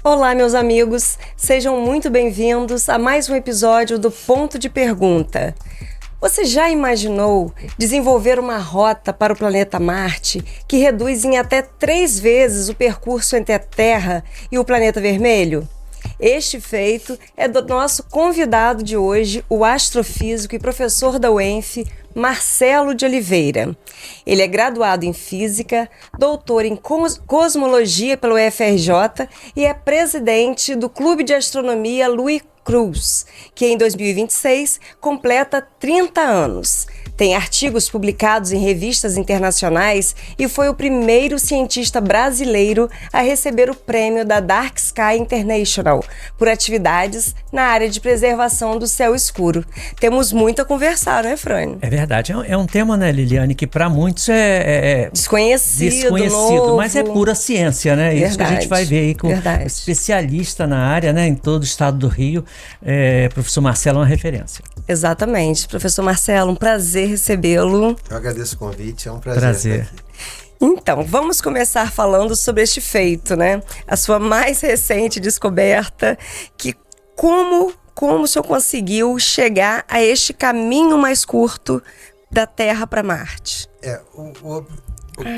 Olá, meus amigos, sejam muito bem-vindos a mais um episódio do Ponto de Pergunta. Você já imaginou desenvolver uma rota para o planeta Marte que reduz em até 3 vezes o percurso entre a Terra e o planeta vermelho? Este feito é do nosso convidado de hoje, o astrofísico e professor da UENF, Marcelo de Oliveira. Ele é graduado em Física, doutor em Cosmologia pelo UFRJ e é presidente do Clube de Astronomia Louis Cruz, que em 2026 completa 30 anos. Tem artigos publicados em revistas internacionais e foi o primeiro cientista brasileiro a receber o prêmio da Dark Sky International por atividades na área de preservação do céu escuro. Temos muito a conversar, não é, Frânio? É verdade. É um tema, né, Liliane, que para muitos é desconhecido, novo. Mas é pura ciência, né? Verdade. Isso que a gente vai ver aí com um especialista na área, né, em todo o estado do Rio. Professor Marcelo é uma referência. Exatamente. Professor Marcelo, um prazer recebê-lo. Eu agradeço o convite, é um prazer estar aqui. Então, vamos começar falando sobre este feito, né? A sua mais recente descoberta, que como o senhor conseguiu chegar a este caminho mais curto da Terra para Marte?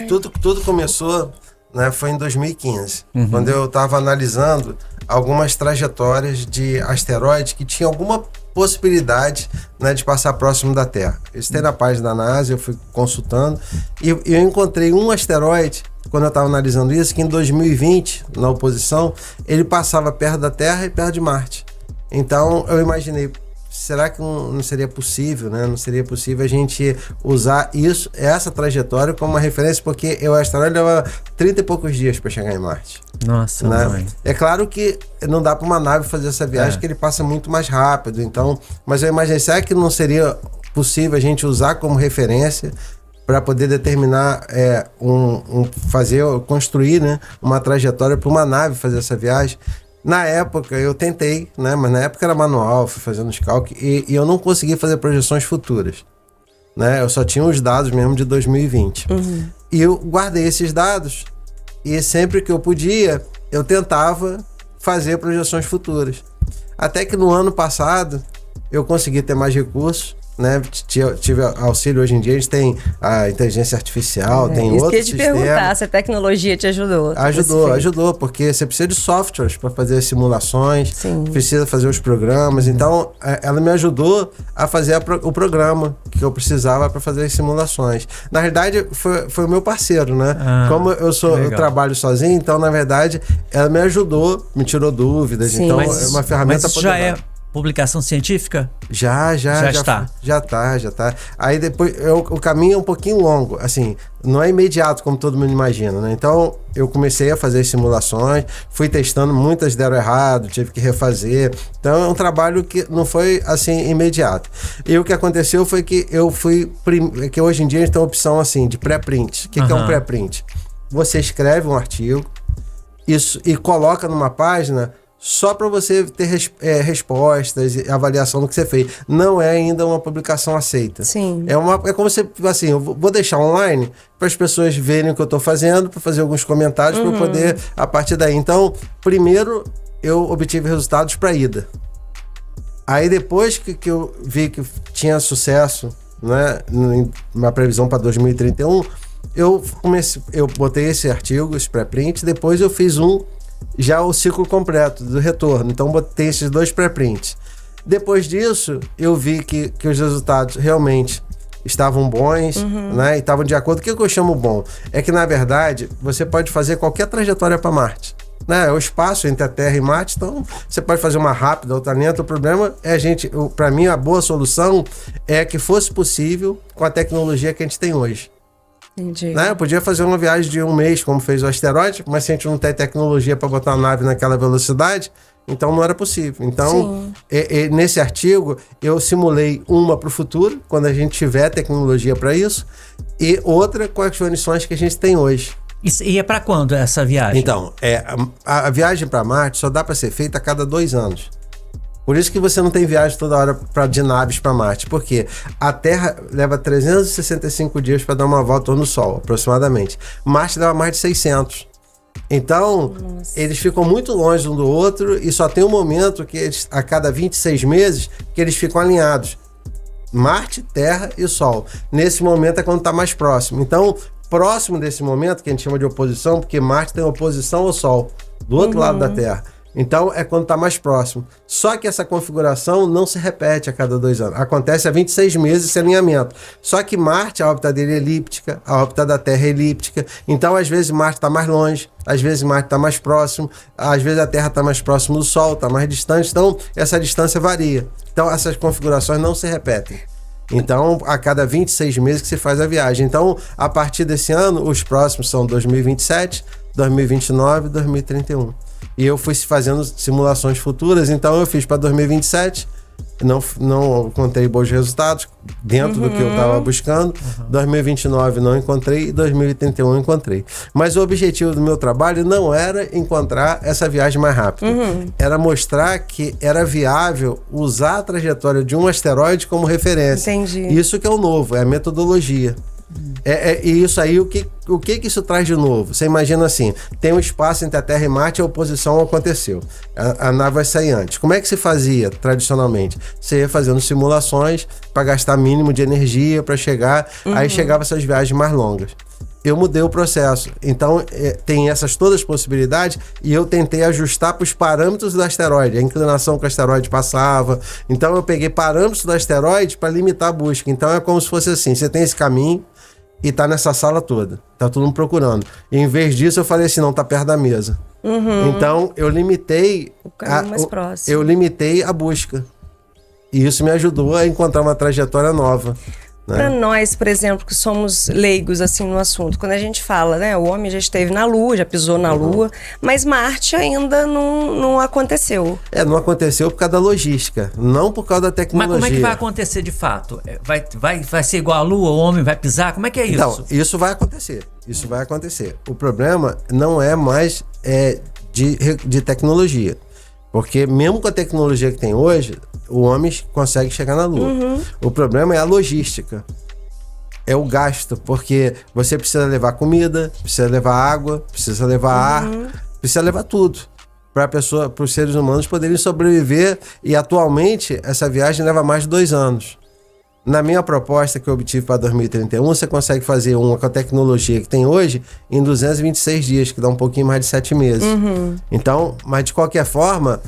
Tudo começou, né, foi em 2015, quando eu estava analisando algumas trajetórias de asteroides que tinham alguma possibilidade, né, de passar próximo da Terra. Isso tem na página da NASA, eu fui consultando e eu encontrei um asteroide, quando eu estava analisando isso, que em 2020, na oposição, ele passava perto da Terra e perto de Marte. Então eu imaginei, será que não seria possível, né? Não seria possível a gente usar essa trajetória como uma referência, porque o asteroide leva 30 e poucos dias para chegar em Marte. Nossa, né? Mãe. É claro que não dá para uma nave fazer essa viagem, que ele passa muito mais rápido. Então, mas eu imaginei, será que não seria possível a gente usar como referência para poder determinar, construir, né, uma trajetória para uma nave fazer essa viagem? Na época eu tentei, né, mas na época era manual, fui fazendo os cálculos e eu não consegui fazer projeções futuras, né? Eu só tinha os dados mesmo de 2020. E eu guardei esses dados e sempre que eu podia, eu tentava fazer projeções futuras. Até que no ano passado eu consegui ter mais recursos, né? Tive auxílio. Hoje em dia a gente tem a inteligência artificial, tem outros sistemas. Isso que eu ia te perguntar, se a tecnologia te ajudou. Ajudou, porque você precisa de softwares para fazer as simulações, precisa fazer os programas. Então, ela me ajudou a fazer o programa que eu precisava para fazer as simulações. Na verdade, foi o meu parceiro, né? Como eu trabalho sozinho, então, na verdade, ela me ajudou, me tirou dúvidas. Sim, então, é uma ferramenta mas já é publicação científica? Já está. Já tá. Aí depois, o caminho é um pouquinho longo, assim, não é imediato como todo mundo imagina, né? Então, eu comecei a fazer simulações, fui testando, muitas deram errado, tive que refazer. Então, é um trabalho que não foi, assim, imediato. E o que aconteceu foi que que hoje em dia a gente tem uma opção, assim, de pré-print. O que é um pré-print? Você escreve um artigo e coloca numa página só para você ter respostas e avaliação do que você fez. Não é ainda uma publicação aceita. Sim. É como se, assim, eu vou deixar online para as pessoas verem o que eu estou fazendo, para fazer alguns comentários, para eu poder, a partir daí. Então, primeiro, eu obtive resultados para ida. Aí, depois que eu vi que tinha sucesso, né, uma previsão para 2031, eu botei esse artigo, esse pré-print, depois eu fiz já o ciclo completo do retorno. Então, botei esses 2 pré-prints. Depois disso, eu vi que os resultados realmente estavam bons, né? E estavam de acordo. O que eu chamo bom? É que, na verdade, você pode fazer qualquer trajetória para Marte, né? É o espaço entre a Terra e Marte, então você pode fazer uma rápida, outra lenta. O problema é para mim, a boa solução é que fosse possível com a tecnologia que a gente tem hoje. Né? Eu podia fazer uma viagem de 1 mês, como fez o asteroide, mas se a gente não tem tecnologia para botar a nave naquela velocidade, então não era possível. Então, nesse artigo, eu simulei uma para o futuro, quando a gente tiver tecnologia para isso, e outra com as condições que a gente tem hoje. E é para quando essa viagem? Então, a viagem para Marte só dá para ser feita a cada 2 anos. Por isso que você não tem viagem toda hora de naves para Marte, porque a Terra leva 365 dias para dar uma volta no Sol, aproximadamente. Marte leva mais de 600. Então, eles ficam muito longe um do outro e só tem um momento que eles, a cada 26 meses, que eles ficam alinhados. Marte, Terra e Sol. Nesse momento é quando está mais próximo. Então, próximo desse momento, que a gente chama de oposição, porque Marte tem oposição ao Sol, do outro lado da Terra. Então, é quando está mais próximo. Só que essa configuração não se repete a cada 2 anos. Acontece há 26 meses esse alinhamento. Só que Marte, a órbita dele é elíptica, a órbita da Terra é elíptica. Então, às vezes, Marte está mais longe, às vezes Marte está mais próximo, às vezes a Terra está mais próximo do Sol, está mais distante. Então, essa distância varia. Então, essas configurações não se repetem. Então, a cada 26 meses que se faz a viagem. Então, a partir desse ano, os próximos são 2027, 2029 e 2031. E eu fui fazendo simulações futuras, então eu fiz para 2027, não encontrei bons resultados dentro do que eu estava buscando. 2029 não encontrei e 2031 encontrei. Mas o objetivo do meu trabalho não era encontrar essa viagem mais rápida. Era mostrar que era viável usar a trajetória de um asteroide como referência. Entendi. Isso que é o novo, é a metodologia. E isso aí, o que isso traz de novo? Você imagina assim, tem um espaço entre a Terra e Marte e a oposição aconteceu. A nave vai sair antes. Como é que se fazia tradicionalmente? Você ia fazendo simulações para gastar mínimo de energia para chegar, aí chegava essas viagens mais longas. Eu mudei o processo. Então, tem essas todas as possibilidades e eu tentei ajustar para os parâmetros do asteroide, a inclinação que o asteroide passava. Então, eu peguei parâmetros do asteroide para limitar a busca. Então, é como se fosse assim, você tem esse caminho e tá nessa sala toda. Tá todo mundo procurando. E, em vez disso, eu falei assim, não, tá perto da mesa. Então, eu limitei... O caminho mais próximo. Eu limitei a busca. E isso me ajudou a encontrar uma trajetória nova. Para nós, por exemplo, que somos leigos assim no assunto, quando a gente fala, né, o homem já esteve na Lua, já pisou na Lua, mas Marte ainda não aconteceu. Não aconteceu por causa da logística, não por causa da tecnologia. Mas como é que vai acontecer de fato? Vai ser igual a Lua, o homem vai pisar? Como é que é isso? Então, isso vai acontecer. Isso vai acontecer. O problema não é mais de tecnologia. Porque mesmo com a tecnologia que tem hoje, o homem consegue chegar na Lua. O problema é a logística. É o gasto, porque você precisa levar comida, precisa levar água, precisa levar ar, precisa levar tudo para os seres humanos poderem sobreviver. E atualmente essa viagem leva mais de 2 anos. Na minha proposta que eu obtive para 2031, você consegue fazer uma com a tecnologia que tem hoje em 226 dias, que dá um pouquinho mais de 7 meses. Então, mas de qualquer forma,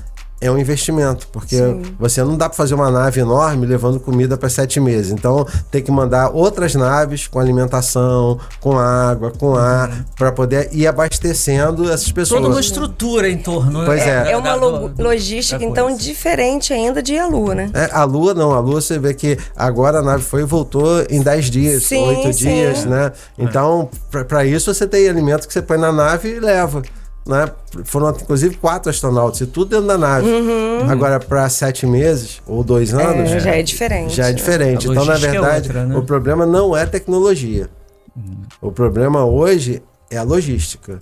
é um investimento, porque você não dá para fazer uma nave enorme levando comida para 7 meses. Então, tem que mandar outras naves com alimentação, com água, com ar, para poder ir abastecendo essas pessoas. Toda uma estrutura em torno. Pois é. É uma logística, então, diferente ainda de a Lua, né? A Lua não. A Lua você vê que agora a nave foi e voltou em 10 dias, 8 dias, né? Então, para isso você tem alimento que você põe na nave e leva. Né? Foram inclusive 4 astronautas e tudo dentro da nave. Agora, para 7 meses ou 2 anos, já é diferente. Já é diferente. Então, na verdade, outra, né? O problema não é tecnologia. O problema hoje é a logística.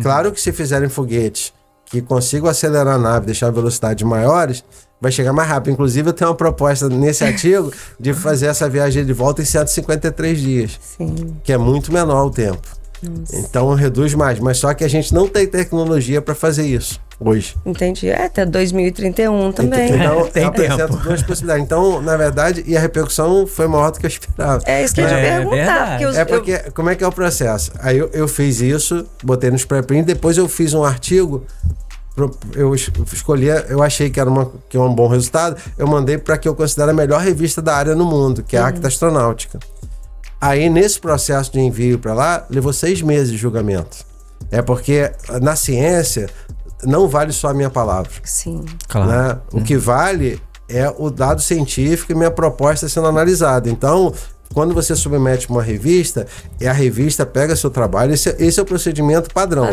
Claro que se fizerem foguetes que consigam acelerar a nave, deixar velocidades maiores, vai chegar mais rápido. Inclusive, eu tenho uma proposta nesse artigo de fazer essa viagem de volta em 153 dias. Sim. Que é muito menor o tempo. Nossa. Então reduz mais, mas só que a gente não tem tecnologia para fazer isso hoje. Entendi. Até 2031 também. Então, tem tempo. 2 possibilidades. Então, na verdade, e a repercussão foi maior do que eu esperava. É isso que eu ia perguntar. Porque como é que é o processo? Aí eu fiz isso, botei nos pré-print, depois eu fiz um artigo, eu escolhi, eu achei que era um bom resultado, eu mandei para que eu considero a melhor revista da área no mundo, que é a Acta Astronáutica. Aí, nesse processo de envio para lá, levou 6 meses de julgamento. É porque, na ciência, não vale só a minha palavra. Sim. Claro. Né? O que vale é o dado científico e minha proposta sendo analisada. Então, quando você submete uma revista, a revista pega seu trabalho. Esse é o procedimento padrão.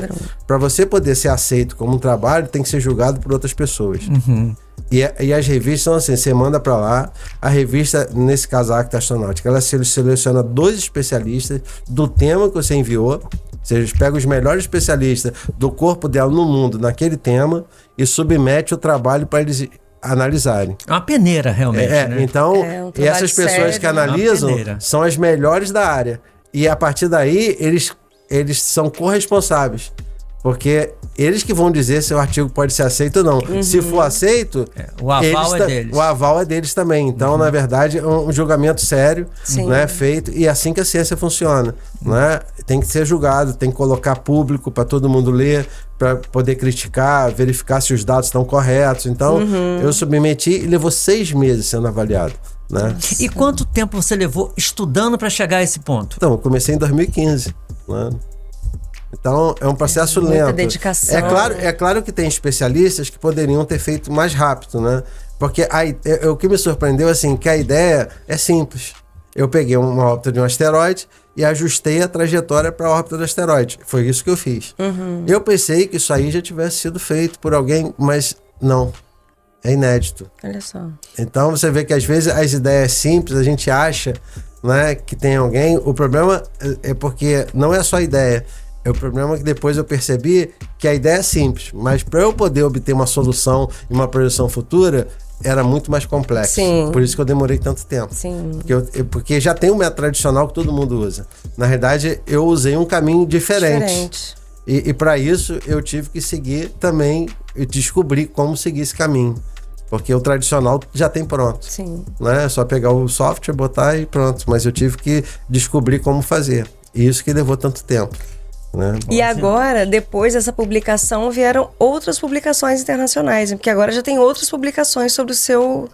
Para você poder ser aceito como um trabalho, tem que ser julgado por outras pessoas. E as revistas são assim, você manda para lá, a revista, nesse caso a Acta Astronáutica, ela seleciona 2 especialistas do tema que você enviou, ou seja, eles pegam os melhores especialistas do corpo dela no mundo naquele tema e submete o trabalho para eles analisarem. É uma peneira, realmente, né? Então, um essas pessoas sério, que analisam são as melhores da área. E a partir daí, eles são corresponsáveis Porque eles que vão dizer se o artigo pode ser aceito ou não. Se for aceito, o aval é deles. O aval é deles também. Então, na verdade, é um julgamento sério, né, feito. E é assim que a ciência funciona. Né? Tem que ser julgado, tem que colocar público para todo mundo ler, para poder criticar, verificar se os dados estão corretos. Então, eu submeti e levou 6 meses sendo avaliado. Né? E quanto tempo você levou estudando para chegar a esse ponto? Então, eu comecei em 2015. Né? Então, é um processo lento. Muita dedicação. É claro que tem especialistas que poderiam ter feito mais rápido, né? Porque o que me surpreendeu, assim, que a ideia é simples. Eu peguei uma órbita de um asteroide e ajustei a trajetória para a órbita do asteroide. Foi isso que eu fiz. Eu pensei que isso aí já tivesse sido feito por alguém, mas não. É inédito. Olha só. Então, você vê que às vezes as ideias simples, a gente acha, né, que tem alguém. O problema é porque não é só a ideia. O problema é que depois eu percebi que a ideia é simples, mas para eu poder obter uma solução e uma projeção futura, era muito mais complexo. Sim. Por isso que eu demorei tanto tempo. Sim. Porque já tem um método tradicional que todo mundo usa. Na verdade, eu usei um caminho diferente. E para isso, eu tive que seguir também e descobrir como seguir esse caminho. Porque o tradicional já tem pronto. Sim. Né? É só pegar o software, botar e pronto. Mas eu tive que descobrir como fazer. E isso que levou tanto tempo. Né? E agora, depois dessa publicação, vieram outras publicações internacionais, porque agora já tem outras publicações sobre o seu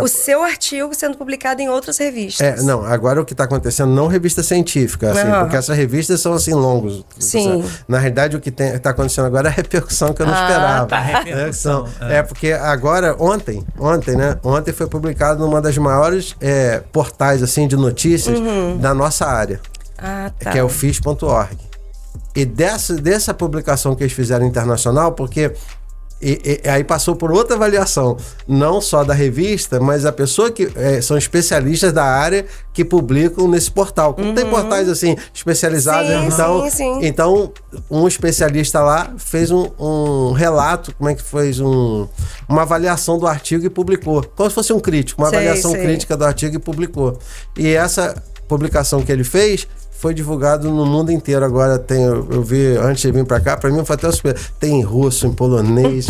seu artigo sendo publicado em outras revistas. Agora o que está acontecendo, não revista científica, assim, porque essas revistas são assim longos. Sim. Na realidade, o que está acontecendo agora é a repercussão que eu não esperava. Repercussão. Porque agora, ontem foi publicado numa das maiores portais assim, de notícias da nossa área, que é o FIS.org. E dessa publicação que eles fizeram internacional, porque aí passou por outra avaliação, não só da revista, mas a pessoa que são especialistas da área que publicam nesse portal. Como tem portais assim, especializados. Então, um especialista lá fez um relato, como é que fez uma avaliação do artigo e publicou. Como se fosse um crítico, uma avaliação crítica do artigo e publicou. E essa publicação que ele fez foi divulgado no mundo inteiro. Agora eu vi, antes de vir pra cá, pra mim foi até super. Tem em russo, em polonês,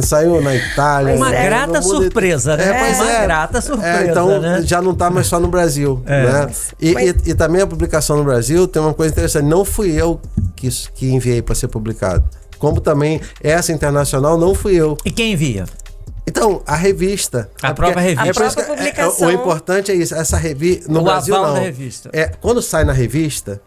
saiu na Itália. Uma grata surpresa, né? Uma grata surpresa. Então, né? já não tá mais só no Brasil. Né? E também a publicação no Brasil tem uma coisa interessante. Não fui eu que enviei para ser publicado. Como também essa internacional, não fui eu. E quem envia? Então, a revista. A própria revista. A própria publicação. O importante é isso. Essa revista. No Brasil, aval não. Da revista. Quando sai na revista,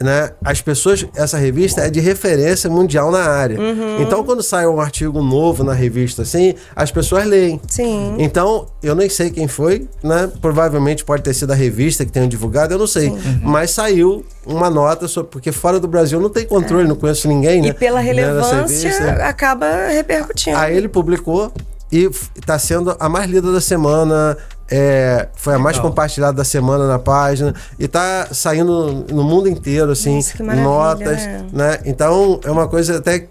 né, as pessoas. Essa revista é de referência mundial na área. Então, quando sai um artigo novo na revista, assim, as pessoas leem. Sim. Então, eu nem sei quem foi, né? Provavelmente pode ter sido a revista que tenha divulgado, eu não sei. Mas saiu uma nota porque fora do Brasil não tem controle, não conheço ninguém, né? E pela relevância, acaba repercutindo. Aí ele publicou. E está sendo a mais lida da semana, foi a mais compartilhada da semana na página, e está saindo no mundo inteiro, assim, notas, né? Então, é uma coisa até...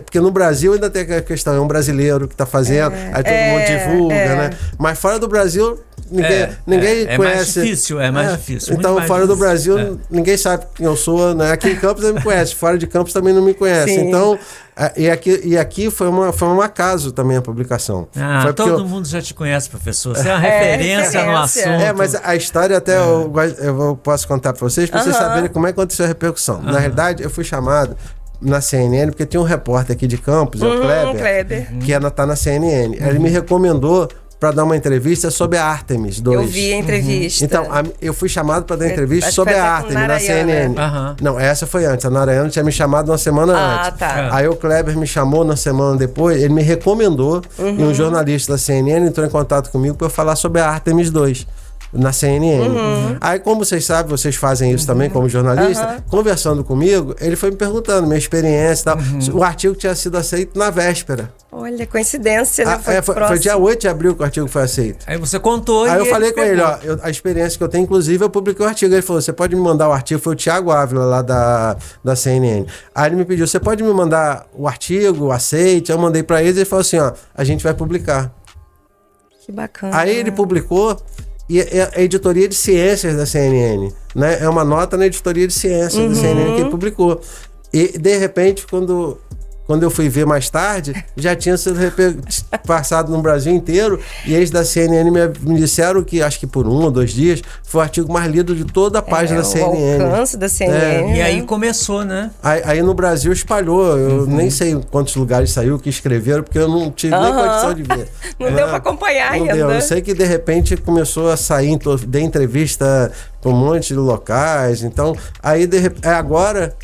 Porque no Brasil ainda tem a questão, é um brasileiro que está fazendo, aí todo mundo divulga, né? Mas fora do Brasil, ninguém conhece. É mais difícil. Então, fora do Brasil, ninguém sabe quem eu sou, né? Aqui em Campos eu me conhece, fora de Campos também não me conhece. Sim. Então... E aqui foi um acaso também a publicação. Todo mundo já te conhece, professor. Você é uma referência no assunto. Mas a história até eu posso contar para vocês saberem como é que aconteceu a repercussão. Na verdade, eu fui chamado na CNN porque tinha um repórter aqui de Campos, o Kleber, que tá na CNN. Ele me recomendou para dar uma entrevista sobre a Artemis 2. Eu vi a entrevista. Então, eu fui chamado para dar entrevista sobre a Artemis na CNN. Não, essa foi antes. A Narayana tinha me chamado uma semana antes. Tá. Aí o Kleber me chamou na semana depois, ele me recomendou e um jornalista da CNN entrou em contato comigo para eu falar sobre a Artemis 2. Na CNN. Aí, como vocês sabem, vocês fazem isso também como jornalista, conversando comigo, ele foi me perguntando minha experiência e tal. O artigo tinha sido aceito na véspera. Olha, coincidência, né? Foi dia 8 de abril que o artigo foi aceito. Aí você contou. Aí eu falei com ele, a experiência que eu tenho, inclusive, eu publiquei o artigo. Ele falou, você pode me mandar o artigo? Foi o Thiago Ávila, lá da CNN. Aí ele me pediu, você pode me mandar o artigo, o aceite? Eu mandei pra ele e ele falou assim, a gente vai publicar. Que bacana. Aí ele publicou. E a editoria de ciências da CNN, né? É uma nota na editoria de ciências da CNN que ele publicou. E, de repente, quando eu fui ver mais tarde, já tinha sido passado no Brasil inteiro, e eles da CNN me disseram que, acho que por 1 ou 2 dias, foi o artigo mais lido de toda a página da CNN. O alcance da CNN. E aí começou, né? Aí no Brasil espalhou, eu nem sei em quantos lugares saiu, que escreveram, porque eu não tive nem condição de ver. Não deu pra acompanhar ainda. Deu. Eu sei que de repente começou a sair, dei entrevista para um monte de locais, então, aí agora...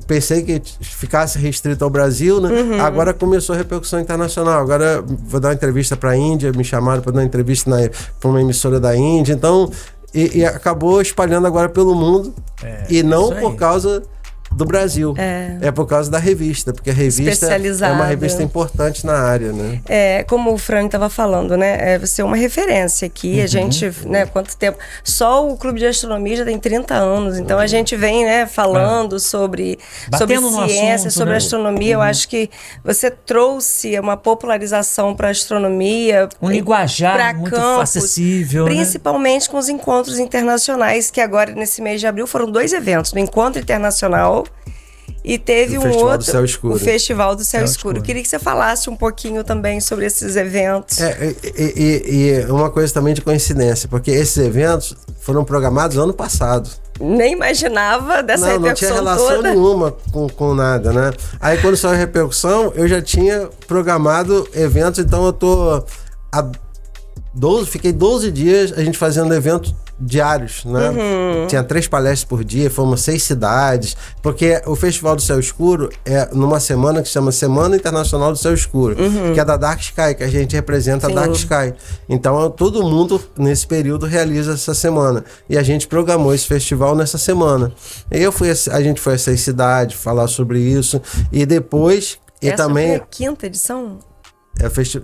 pensei que ficasse restrito ao Brasil, né? Agora começou a repercussão internacional. Agora vou dar uma entrevista para a Índia, me chamaram para dar uma entrevista para uma emissora da Índia. Então, e acabou espalhando agora pelo mundo. E não por causa do Brasil. É por causa da revista, porque a revista é uma revista importante na área, né? Como o Fran estava falando, né? Você é uma referência aqui. A gente, né? Quanto tempo? Só o Clube de Astronomia já tem 30 anos. Então a gente vem, né? Falando sobre ciência, sobre astronomia. Eu acho que você trouxe uma popularização para a astronomia. Um linguajar muito acessível. Principalmente com os encontros internacionais, que agora, nesse mês de abril, foram 2 eventos. No Encontro Internacional e teve um outro, o Festival do Céu Escuro. Queria que você falasse um pouquinho também sobre esses eventos. E uma coisa também de coincidência, porque esses eventos foram programados ano passado. Nem imaginava dessa repercussão. Não tinha relação nenhuma com nada, né? Aí quando saiu a repercussão, eu já tinha programado eventos, então eu tô fiquei 12 dias a gente fazendo eventos diários, né? Tinha 3 palestras por dia, fomos 6 cidades, porque o Festival do Céu Escuro é numa semana que se chama Semana Internacional do Céu Escuro, que é da Dark Sky, que a gente representa a Dark Sky. Então todo mundo nesse período realiza essa semana, e a gente programou esse festival nessa semana. E a gente foi a 6 cidades falar sobre isso, e depois Essa foi a 5ª edição?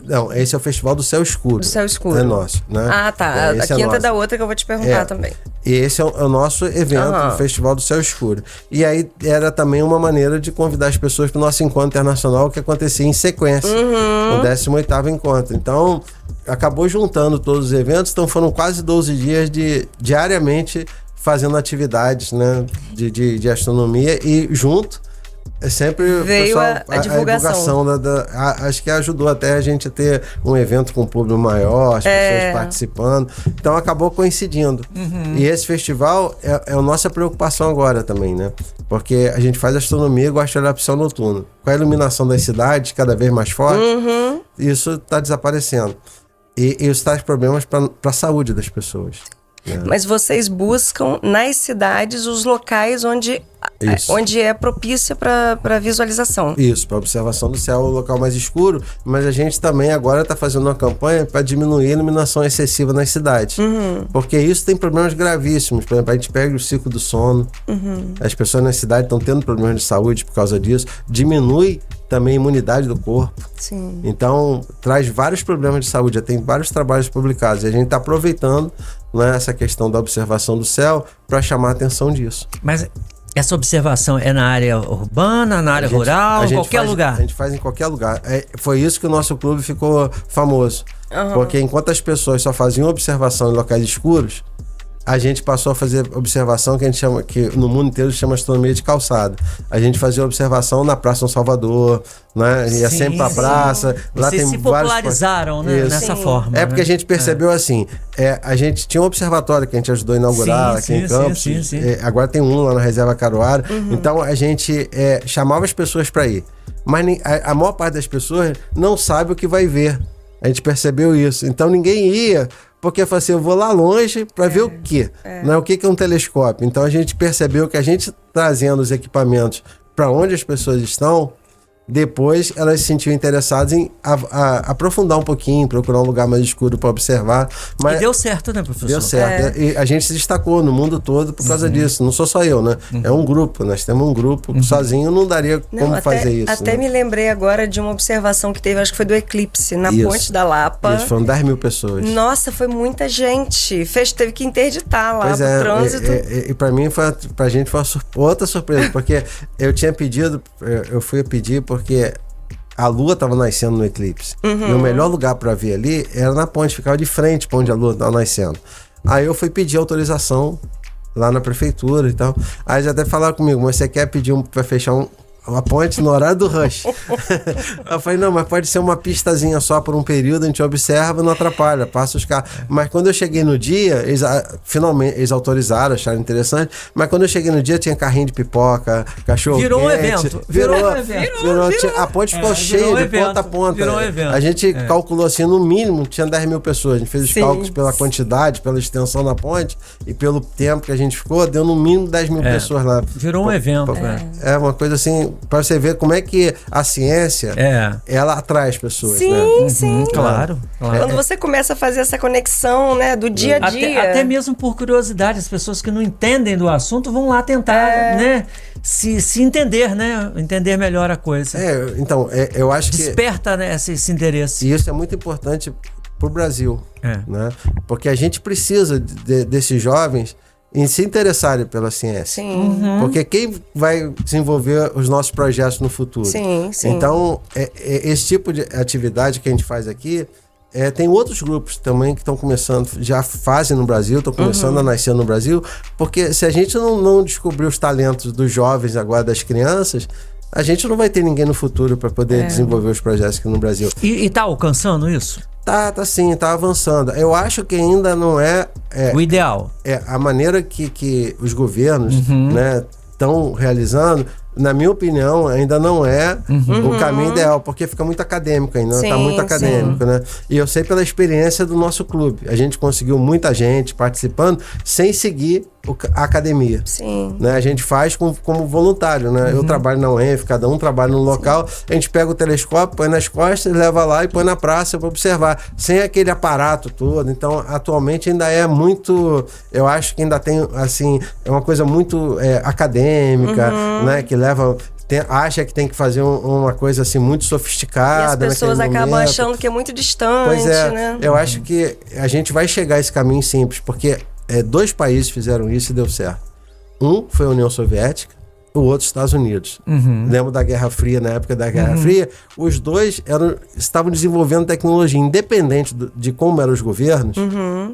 Não, esse é o Festival do Céu Escuro. Do Céu Escuro. É nosso, né? Ah, tá. A 5ª é da outra que eu vou te perguntar também. E esse é o nosso evento, o Festival do Céu Escuro. E aí era também uma maneira de convidar as pessoas para o nosso encontro internacional, que acontecia em sequência, o 18º encontro. Então, acabou juntando todos os eventos, então foram quase 12 dias diariamente fazendo atividades, né, de astronomia, e junto sempre veio a divulgação acho que ajudou até a gente a ter um evento com um público maior, as pessoas participando, então acabou coincidindo. E esse festival é a nossa preocupação agora também, né? Porque a gente faz astronomia e gosta de olhar para o céu noturno. Com a iluminação das cidades cada vez mais forte, isso está desaparecendo. E isso traz problemas para a saúde das pessoas. Mas vocês buscam nas cidades os locais onde é propícia para visualização. Isso, para observação do céu, o local mais escuro, mas a gente também agora está fazendo uma campanha para diminuir a iluminação excessiva nas cidades. Porque isso tem problemas gravíssimos. Por exemplo, a gente pega o ciclo do sono, as pessoas na cidade estão tendo problemas de saúde por causa disso, diminui também a imunidade do corpo. Sim. Então, traz vários problemas de saúde, já tem vários trabalhos publicados, e a gente está aproveitando, né, essa questão da observação do céu para chamar a atenção disso. Mas essa observação é na área urbana, na área rural, em qualquer lugar? A gente faz em qualquer lugar. Foi isso que o nosso clube ficou famoso. Porque enquanto as pessoas só faziam observação em locais escuros, a gente passou a fazer observação que a gente chama, que no mundo inteiro chama astronomia de calçada. A gente fazia observação na Praça São Salvador, né? Ia sempre pra praça. Lá vocês se popularizaram, né? Nessa forma. É porque a gente percebeu assim, a gente tinha um observatório que a gente ajudou a inaugurar aqui em Campos. Agora tem um lá na Reserva Caruara. Então a gente chamava as pessoas para ir. Mas a maior parte das pessoas não sabe o que vai ver. A gente percebeu isso. Então ninguém ia, porque eu falei assim, eu vou lá longe para ver o quê? Não é o que é um telescópio. Então a gente percebeu que a gente trazendo os equipamentos para onde as pessoas estão, depois elas se sentiam interessadas em aprofundar um pouquinho, procurar um lugar mais escuro para observar. Mas e deu certo, né, professor? Deu certo. E a gente se destacou no mundo todo por causa disso. Não sou só eu, né? É um grupo. Nós temos um grupo. Sozinho não daria como fazer isso. Até me lembrei agora de uma observação que teve, acho que foi do eclipse, na Ponte da Lapa. Isso, foram 10 mil pessoas. Nossa, foi muita gente. Teve que interditar lá o trânsito. E pra mim, pra gente foi outra surpresa, porque eu tinha pedido, eu fui pedir porque a lua estava nascendo no eclipse. E o melhor lugar para ver ali era na ponte, ficava de frente para onde a lua estava nascendo. Aí eu fui pedir autorização lá na prefeitura e tal. Aí eles até falaram comigo, mas você quer pedir para fechar uma ponte no horário do rush? Eu falei, não, mas pode ser uma pistazinha só por um período, a gente observa, não atrapalha, passa os carros. Mas quando eu cheguei no dia, finalmente eles autorizaram, acharam interessante, mas quando eu cheguei no dia tinha carrinho de pipoca, cachorro quente. Virou um evento. Virou. A ponte ficou cheia de ponta a ponta. Virou um evento. A gente calculou assim, no mínimo tinha 10 mil pessoas. A gente fez os cálculos pela quantidade, pela extensão da ponte e pelo tempo que a gente ficou, deu no mínimo 10 mil pessoas lá. Virou um evento. É uma coisa assim, para você ver como é que a ciência, ela atrai as pessoas. Sim, né? sim. Claro. Quando você começa a fazer essa conexão, né, do dia a dia. Até mesmo por curiosidade, as pessoas que não entendem do assunto vão lá tentar, né, se entender, né, entender melhor a coisa. Então, eu acho que... Desperta, né, esse interesse. E isso é muito importante pro Brasil, né? Porque a gente precisa desses jovens em se interessarem pela ciência. Sim. Porque quem vai desenvolver os nossos projetos no futuro? Sim. Então, esse tipo de atividade que a gente faz aqui, tem outros grupos também que estão começando, já fazem no Brasil, estão começando a nascer no Brasil, porque se a gente não descobrir os talentos dos jovens agora, das crianças, a gente não vai ter ninguém no futuro para poder desenvolver os projetos aqui no Brasil. E tá alcançando isso? Tá sim, tá avançando. Eu acho que ainda não é o ideal. A maneira que os governos, né, estão realizando, na minha opinião, ainda não é o caminho ideal, porque fica muito acadêmico ainda, está muito acadêmico, né? E eu sei pela experiência do nosso clube. A gente conseguiu muita gente participando sem seguir a academia. Sim. Né? A gente faz como voluntário, né? Eu trabalho na UENF, cada um trabalha num local, a gente pega o telescópio, põe nas costas, leva lá e põe na praça para observar, sem aquele aparato todo. Então, atualmente ainda é muito, eu acho que ainda tem, assim, é uma coisa muito acadêmica, né? Que leva... acha que tem que fazer uma coisa assim muito sofisticada. E as pessoas acabam achando que é muito distante, né? Eu acho que a gente vai chegar a esse caminho simples, porque 2 países fizeram isso e deu certo. Um foi a União Soviética, o outro Estados Unidos. Lembro da Guerra Fria, na época da Guerra Fria, os dois estavam desenvolvendo tecnologia, independente de como eram os governos,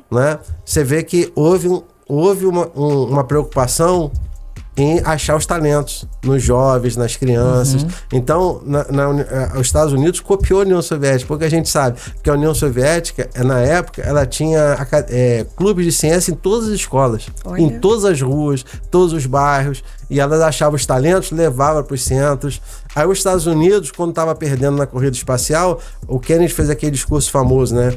né? Você vê que houve uma preocupação em achar os talentos nos jovens, nas crianças. Então, os Estados Unidos copiou a União Soviética, porque a gente sabe que a União Soviética, na época, ela tinha clubes de ciência em todas as escolas, em todas as ruas, todos os bairros, e elas achavam os talentos, levavam para os centros. Aí os Estados Unidos, quando estava perdendo na corrida espacial, o Kennedy fez aquele discurso famoso, né?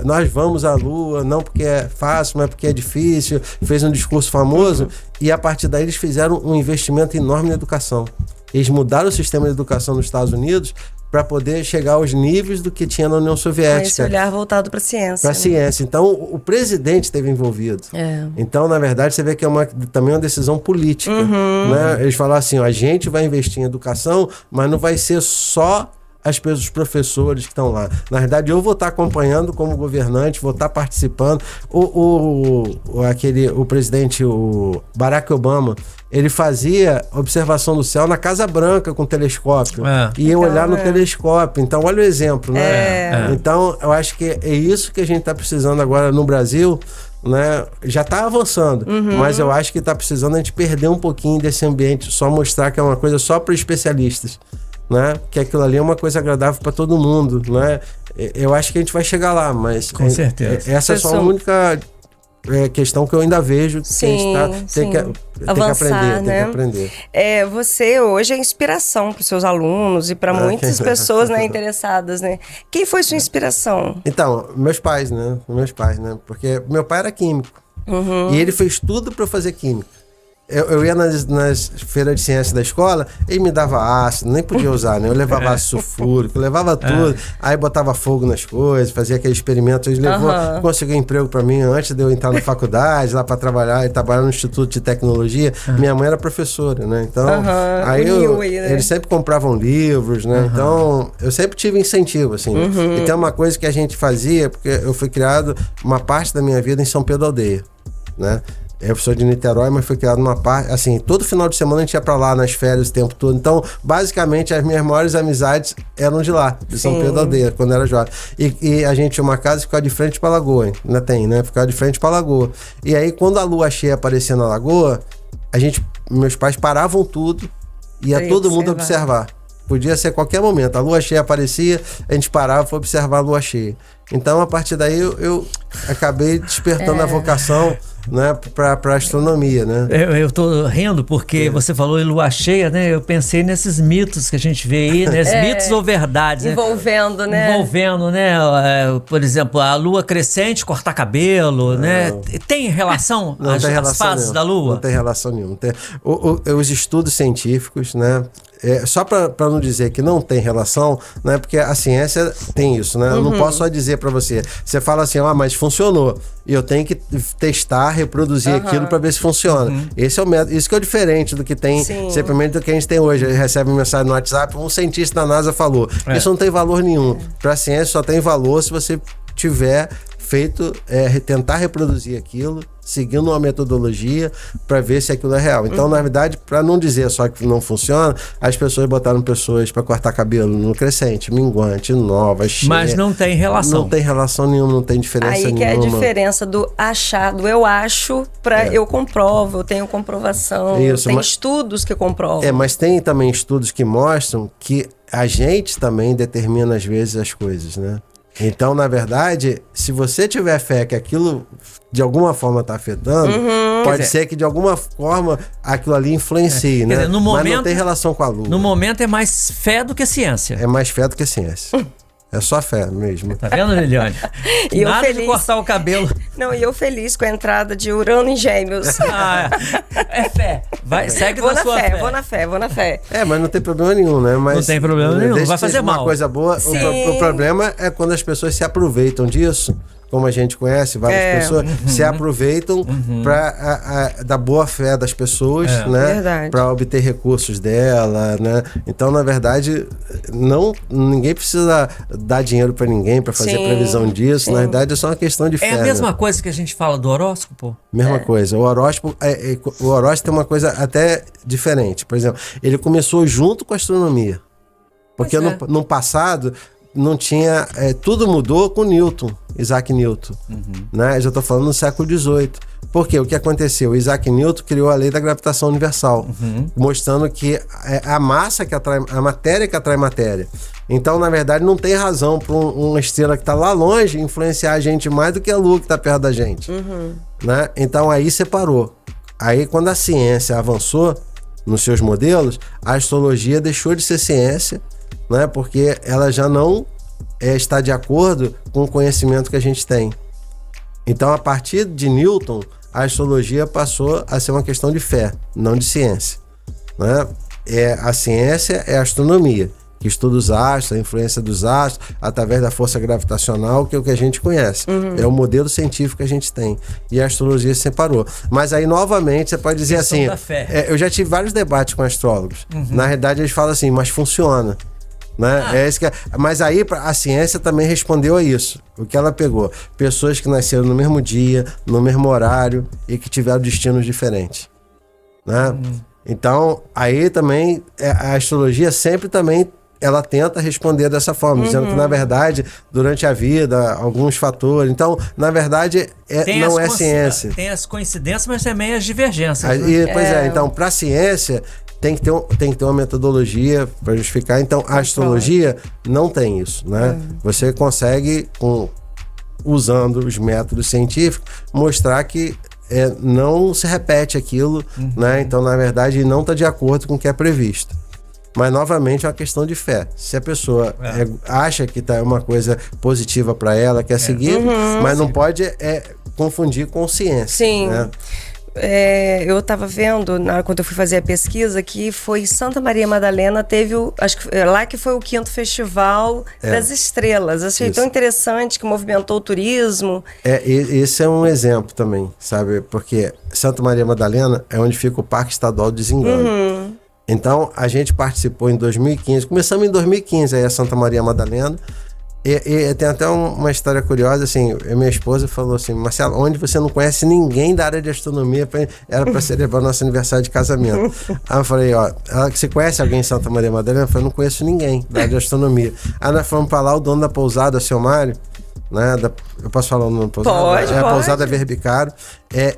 Nós vamos à Lua, não porque é fácil, mas porque é difícil. Fez um discurso famoso e a partir daí eles fizeram um investimento enorme na educação. Eles mudaram o sistema de educação nos Estados Unidos para poder chegar aos níveis do que tinha na União Soviética. Com esse olhar voltado para a ciência. Para a ciência. Então, o presidente esteve envolvido. Então, na verdade, você vê que também uma decisão política. Né? Eles falaram assim, a gente vai investir em educação, mas não vai ser só os professores que estão lá. Na verdade, eu vou estar acompanhando como governante, vou estar participando. O presidente, o Barack Obama, ele fazia observação do céu na Casa Branca com telescópio. E ia olhar no telescópio. Então, olha o exemplo, né? Então, eu acho que é isso que a gente está precisando agora no Brasil, né? Já está avançando, mas eu acho que está precisando a gente perder um pouquinho desse ambiente, só mostrar que é uma coisa só para especialistas. Né? Que aquilo ali é uma coisa agradável para todo mundo, né? Eu acho que a gente vai chegar lá, mas com certeza. Essa é só a única questão que eu ainda vejo que a gente tem que aprender, né? Tem que aprender. Você hoje é inspiração para os seus alunos e para muitas pessoas, né, interessadas, né? Quem foi sua inspiração? Então, meus pais, né? Porque meu pai era químico e ele fez tudo para eu fazer química. Eu ia nas feiras de ciência da escola, ele me dava ácido, nem podia usar, né? Eu levava ácido sulfúrico, levava tudo. Aí botava fogo nas coisas, fazia aquele experimento. Ele conseguiu emprego para mim antes de eu entrar na faculdade, lá para trabalhar no Instituto de Tecnologia. Minha mãe era professora, né? Então, aí eles sempre compravam livros, né? Então, eu sempre tive incentivo, assim. E tem uma coisa que a gente fazia, porque eu fui criado uma parte da minha vida em São Pedro Aldeia, né? Eu sou de Niterói, mas fui criado numa parte... Assim, todo final de semana a gente ia pra lá, nas férias, o tempo todo. Então, basicamente, as minhas maiores amizades eram de lá, de São Pedro da Aldeia, quando eu era jovem. E a gente tinha uma casa que ficava de frente pra lagoa, ainda tem, né? Ficava de frente pra lagoa. E aí, quando a lua cheia aparecia na lagoa, meus pais paravam tudo e ia todo mundo observar. Podia ser qualquer momento. A lua cheia aparecia, a gente parava para observar a lua cheia. Então, a partir daí, eu acabei despertando a vocação, né, para astronomia, né? Eu tô rindo porque você falou em lua cheia, né? Eu pensei nesses mitos que a gente vê aí, né? Mitos ou verdades, envolvendo, né? Envolvendo, né? Por exemplo, a lua crescente, cortar cabelo, né? Tem relação as fases da lua? Não tem relação nenhuma. Os estudos científicos, né? Só para não dizer que não tem relação, né? Porque a ciência tem isso, né? Eu não posso só dizer para você. Você fala assim, mas funcionou. E eu tenho que testar, reproduzir aquilo para ver se funciona. Esse é o método. Isso que é o diferente do que tem, simplesmente do que a gente tem hoje. A gente recebe mensagem no WhatsApp, um cientista da NASA falou. Isso não tem valor nenhum. Para a ciência só tem valor se você tiver feito, tentar reproduzir aquilo, seguindo uma metodologia para ver se aquilo é real. Então, na verdade, para não dizer só que não funciona, as pessoas botaram pessoas para cortar cabelo no crescente, minguante, nova, cheia. Mas não tem relação. Não tem relação nenhuma, não tem diferença nenhuma. Aí que é a diferença do achar, do eu acho, para eu comprovo, eu tenho comprovação. Isso, tem estudos que comprovam. Mas tem também estudos que mostram que a gente também determina às vezes as coisas, né? Então, na verdade, se você tiver fé que aquilo de alguma forma está afetando, pode ser que de alguma forma aquilo ali influencie, né? Dizer, mas não tem relação com a lua. No momento é mais fé do que ciência. É mais fé do que ciência. É só fé mesmo. Tá vendo, Liliane? E nada eu feliz. De cortar o cabelo. Não, e eu feliz com a entrada de Urano em Gêmeos. É fé. Segue na sua fé. Vou na fé. Mas não tem problema nenhum, né? Mas não tem problema nenhum, não vai fazer mal. Uma coisa boa. O problema é quando as pessoas se aproveitam disso. Como a gente conhece, várias pessoas se aproveitam da boa fé das pessoas, né? Para obter recursos dela, né? Então, na verdade, ninguém precisa dar dinheiro para ninguém para fazer previsão disso. Na verdade, é só uma questão de fé. É a mesma coisa que a gente fala do horóscopo? Mesma coisa. O horóscopo tem uma coisa até diferente. Por exemplo, ele começou junto com a astronomia. Porque no passado não tinha... tudo mudou com Newton, Isaac Newton. Né? Eu já estou falando no século XVIII. Por quê? O que aconteceu? Isaac Newton criou a lei da gravitação universal, mostrando que a massa que atrai... a matéria que atrai matéria. Então, na verdade, não tem razão para uma estrela que está lá longe influenciar a gente mais do que a Lua que está perto da gente. Né? Então, aí separou. Aí, quando a ciência avançou nos seus modelos, a astrologia deixou de ser ciência, né? Porque ela já não está de acordo com o conhecimento que a gente tem. Então, a partir de Newton, a astrologia passou a ser uma questão de fé, não de ciência. Né? A ciência é a astronomia, que estuda os astros, a influência dos astros, através da força gravitacional, que é o que a gente conhece. É o modelo científico que a gente tem. E a astrologia se separou. Mas aí, novamente, você pode dizer assim... da fé. Eu já tive vários debates com astrólogos. Na realidade, eles falam assim, mas funciona. Né? Mas aí a ciência também respondeu a isso. O que ela pegou? Pessoas que nasceram no mesmo dia, no mesmo horário e que tiveram destinos diferentes. Né? Então, aí também a astrologia sempre também ela tenta responder dessa forma, dizendo que, na verdade, durante a vida, alguns fatores... Então, na verdade, não é ciência. Tem as coincidências, mas também as divergências. Então, para a ciência... Tem que ter uma metodologia para justificar. Então, a astrologia não tem isso, né? Você consegue, usando os métodos científicos, mostrar que não se repete aquilo, né? Então, na verdade, não está de acordo com o que é previsto. Mas, novamente, é uma questão de fé. Se a pessoa acha que tá uma coisa positiva para ela, quer seguir, mas não pode confundir com ciência. Sim. Né? Eu estava vendo, quando eu fui fazer a pesquisa, que foi Santa Maria Madalena, teve acho que lá que foi o 5º Festival das Estrelas. Achei tão interessante, que movimentou o turismo. Esse é um exemplo também, sabe? Porque Santa Maria Madalena é onde fica o Parque Estadual de Zingano. Então, a gente participou em 2015, começamos em 2015 aí a Santa Maria Madalena, E tem até uma história curiosa, assim, minha esposa falou assim, Marcelo, onde você não conhece ninguém da área de astronomia, era para celebrar nosso aniversário de casamento. Aí eu falei, ó, você conhece alguém em Santa Maria Madalena? Eu falei, não conheço ninguém da área de astronomia. Aí nós fomos para lá, o dono da pousada, seu Mário, né, eu posso falar o nome da pousada? Pode. A pousada Verbicaro.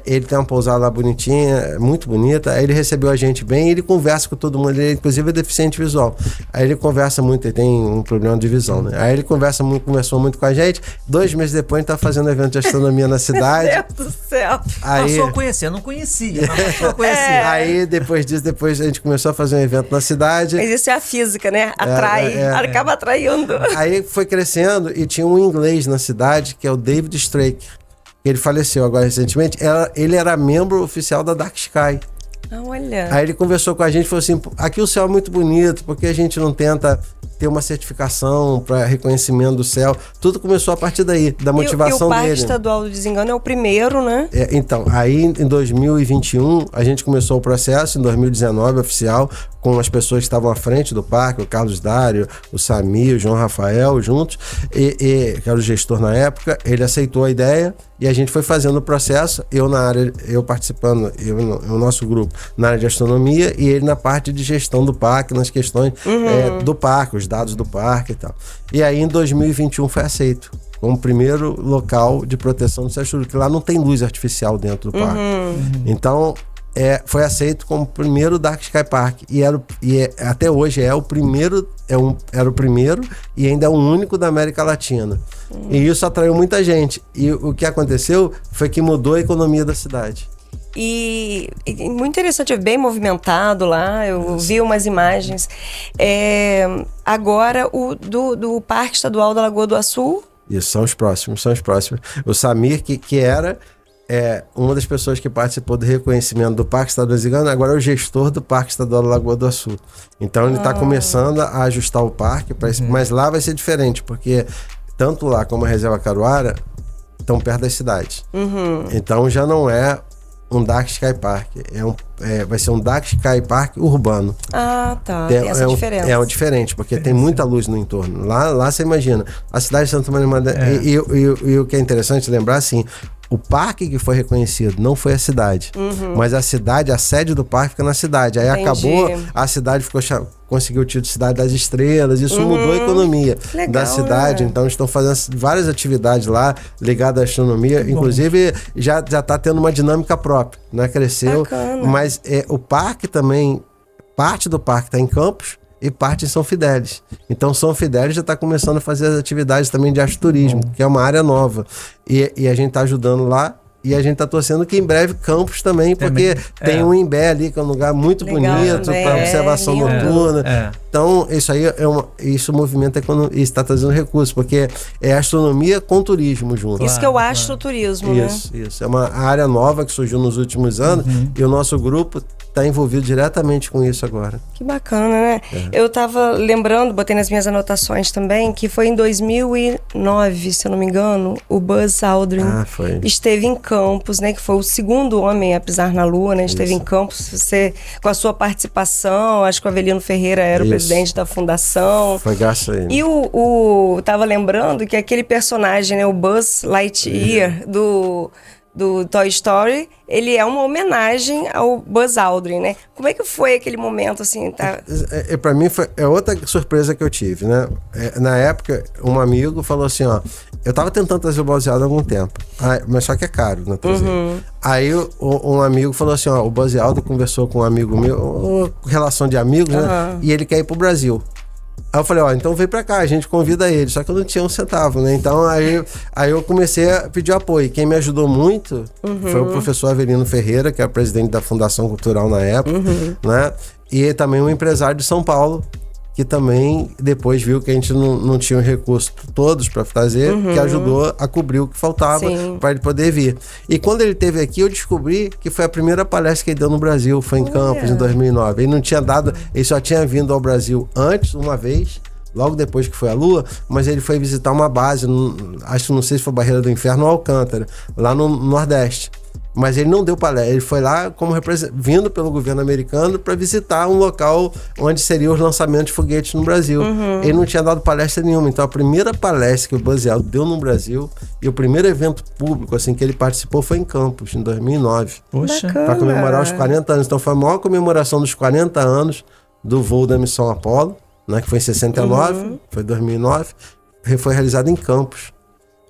Ele tem uma pousada lá bonitinha, muito bonita. Aí ele recebeu a gente bem e ele conversa com todo mundo. Ele, inclusive, é deficiente visual. Aí ele conversa muito, ele tem um problema de visão, né? Aí ele conversou muito com a gente. 2 meses depois, a gente tá fazendo evento de astronomia na cidade. Meu Deus do céu. Aí, Passou a conhecer, eu não conhecia, mas passou a conhecer. Aí, depois a gente começou a fazer um evento na cidade. Mas isso é a física, né? Acaba atraindo. Aí foi crescendo e tinha um inglês na cidade, que é o David Strake. Ele faleceu agora recentemente. Ele era membro oficial da Dark Sky. Olha. Aí ele conversou com a gente e falou assim, aqui o céu é muito bonito, porque a gente não tenta ter uma certificação para reconhecimento do céu. Tudo começou a partir daí, da motivação dele. E o Parque Estadual do Desengano é o primeiro, né? Então, aí em 2021, a gente começou o processo, em 2019, oficial, com as pessoas que estavam à frente do parque, o Carlos Dário, o Samir, o João Rafael, juntos, que era o gestor na época. Ele aceitou a ideia e a gente foi fazendo o processo, eu participando, o nosso grupo na área de astronomia e ele na parte de gestão do parque, nas questões do parque, os dados do parque e tal. E aí em 2021 foi aceito como primeiro local de proteção do céu exterior, que lá não tem luz artificial dentro do parque. Então foi aceito como primeiro Dark Sky Park até hoje era o primeiro e ainda é o único da América Latina. E isso atraiu muita gente. E o que aconteceu foi que mudou a economia da cidade. E muito interessante, bem movimentado lá, eu vi umas imagens. Agora o do Parque Estadual da Lagoa do Açu. Isso, são os próximos. O Samir, que era uma das pessoas que participou do reconhecimento do Parque Estadual do Desengano, agora é o gestor do Parque Estadual da Lagoa do Açu. Então ele está começando a ajustar o parque, mas lá vai ser diferente, porque tanto lá como a Reserva Caruara estão perto das cidades. Então já não é um Dark Sky Park, vai ser um Dark Sky Park urbano. Ah, tá. Tem essa diferença. É diferente, porque tem muita luz no entorno. Lá você imagina, a cidade de Santa Maria Madalena. E o que é interessante lembrar, assim, o parque que foi reconhecido não foi a cidade, mas a sede do parque fica na cidade. Aí acabou, a cidade conseguiu o título de Cidade das Estrelas, isso mudou a economia da cidade. Então estão fazendo várias atividades lá ligadas à astronomia, inclusive já está tendo uma dinâmica própria, né? Cresceu. Bacana. Mas o parque também, parte do parque está em Campos e parte em São Fidélis. Então São Fidélis já está começando a fazer as atividades também de astroturismo, que é uma área nova. E a gente está ajudando lá. E a gente está torcendo que em breve Campos também, porque tem um Imbé ali, que é um lugar muito bonito para observação noturna. Então, isso aí isso movimenta a economia e está trazendo recursos, porque é astronomia com turismo junto. Isso que eu acho do turismo, né? Isso. É uma área nova que surgiu nos últimos anos e o nosso grupo está envolvido diretamente com isso agora. Que bacana, né? Eu estava lembrando, botei nas minhas anotações também, que foi em 2009, se eu não me engano, o Buzz Aldrin esteve em Campos, né? Que foi o segundo homem a pisar na Lua, né? Esteve em Campos, você, com a sua participação, acho que o Avelino Ferreira era o presidente da fundação. Foi graças a ele. E tava lembrando que aquele personagem, né? O Buzz Lightyear do Toy Story, ele é uma homenagem ao Buzz Aldrin, né? Como é que foi aquele momento, assim? Pra mim, é outra surpresa que eu tive, né? Na época, um amigo falou assim, ó, eu tava tentando trazer o Buzz Aldrin há algum tempo, mas só que é caro, né? Aí um amigo falou assim, ó, o Buzz Aldrin conversou com um amigo meu, relação de amigos, né? E ele quer ir pro Brasil. Aí eu falei, então vem pra cá, a gente convida ele. Só que eu não tinha um centavo, né? Então aí eu comecei a pedir apoio. Quem me ajudou muito foi o professor Avelino Ferreira, que é o presidente da Fundação Cultural na época, né? E também um empresário de São Paulo, que também depois viu que a gente não tinha os recursos todos para fazer, que ajudou a cobrir o que faltava para ele poder vir. E quando ele esteve aqui, eu descobri que foi a primeira palestra que ele deu no Brasil, foi em Campos, em 2009. Ele não tinha ele só tinha vindo ao Brasil antes, uma vez, logo depois que foi à Lua, mas ele foi visitar uma base, acho que não sei se foi Barreira do Inferno ou Alcântara, lá no Nordeste. Mas ele não deu palestra, ele foi lá como vindo pelo governo americano para visitar um local onde seriam os lançamentos de foguetes no Brasil. Ele não tinha dado palestra nenhuma, então a primeira palestra que o Buzz Aldrin deu no Brasil e o primeiro evento público assim que ele participou foi em Campos, em 2009. Poxa. Para comemorar os 40 anos. Então foi a maior comemoração dos 40 anos do voo da missão Apollo, né, que foi em 69, foi 2009, foi realizado em Campos.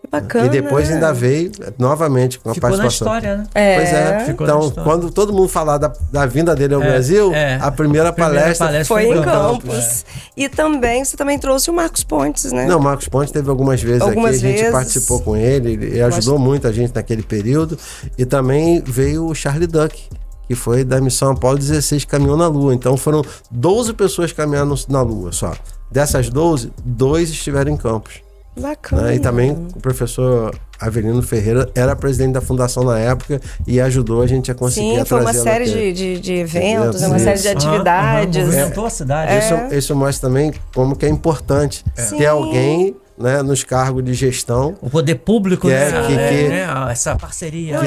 Que bacana. E depois ainda veio novamente com a Ficou participação. na história, né? Pois é. Ficou na Então, história. quando todo mundo falar da vinda dele ao Brasil, a primeira palestra Foi em Campos. Campos. E também, você também trouxe o Marcos Pontes, né? Não, o Marcos Pontes teve algumas vezes aqui, a gente participou com ele, ele ajudou muito a gente naquele período. E também veio o Charlie Duck, que foi da missão Apollo 16, que caminhou na Lua. Então foram 12 pessoas caminhando na Lua só. Dessas 12, 2 estiveram em Campos. Bacana. Né? E também o professor Avelino Ferreira era presidente da fundação na época e ajudou a gente a conseguir Sim, foi uma série de eventos, uma série de atividades. Movimentou a cidade. Isso mostra também como que é importante ter alguém, né, nos cargos de gestão. O poder público, essa parceria. Não,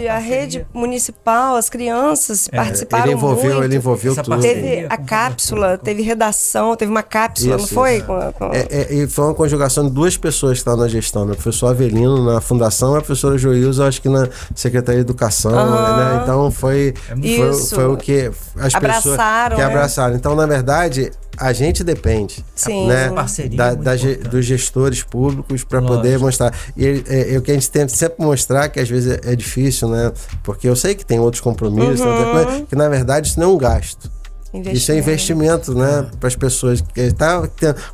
a rede municipal, as crianças participaram muito. Ele envolveu tudo. Teve a cápsula, teve redação, teve uma cápsula, não foi? E foi uma conjugação de 2 pessoas que estavam na gestão, né? O professor Avelino na fundação e a professora Joilza, acho que na Secretaria de Educação. Né? Então foi o que as pessoas que abraçaram. Então, na verdade, a gente depende, né, dos gestores públicos para poder mostrar. E o que a gente tenta sempre mostrar, que às vezes é difícil, né? Porque eu sei que tem outros compromissos, que na verdade isso não é um gasto. Isso é investimento, né, para as pessoas.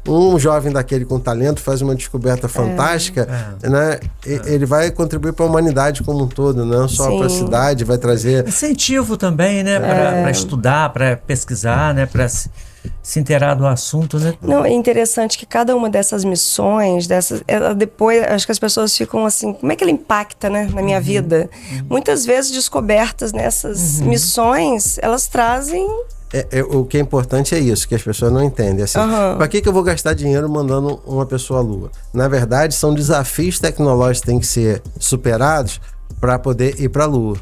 Um jovem daquele com talento faz uma descoberta fantástica, né? Ele vai contribuir para a humanidade como um todo, não só para a cidade, vai trazer incentivo também, né, para estudar, para pesquisar, né, para se inteirar do assunto, né? Não, é interessante que cada uma dessas missões, depois, acho que as pessoas ficam assim, como é que ela impacta, né, na minha vida? Muitas vezes descobertas nessas missões, elas trazem... o que é importante é isso, que as pessoas não entendem. Assim, para que eu vou gastar dinheiro mandando uma pessoa à Lua? Na verdade, são desafios tecnológicos que têm que ser superados para poder ir para a Lua.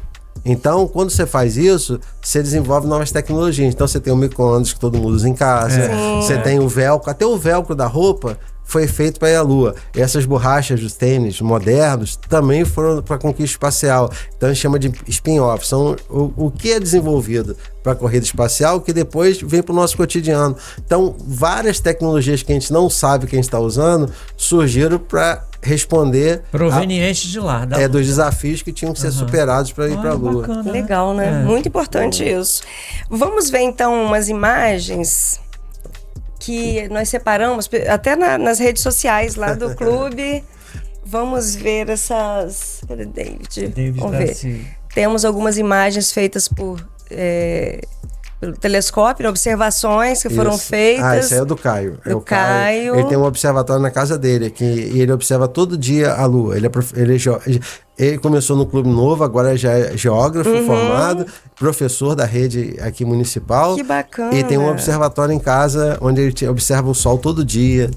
Então, quando você faz isso, você desenvolve novas tecnologias. Então, você tem o micro-ondas que todo mundo usa em casa, você tem o velcro, até o velcro da roupa foi feito para ir à Lua. E essas borrachas dos tênis modernos também foram para a conquista espacial. Então, a gente chama de spin-off. São o que é desenvolvido para a corrida espacial, que depois vem para o nosso cotidiano. Então, várias tecnologias que a gente não sabe que a gente está usando surgiram para responder proveniente de lá, dos desafios que tinham que ser superados para ir para a Lua. Bacana, legal, né? Muito importante isso. Vamos ver então umas imagens que nós separamos até nas redes sociais lá do clube. Vamos ver essas. Cadê David? Vamos ver. Temos algumas imagens feitas pelo telescópio, observações que foram feitas. Esse aí é do Caio. Do Caio. Ele tem um observatório na casa dele, e ele observa todo dia a Lua. Ele começou no Clube Novo, agora já é geógrafo formado, professor da rede aqui municipal. Que bacana. E tem um observatório em casa onde ele observa o sol todo dia.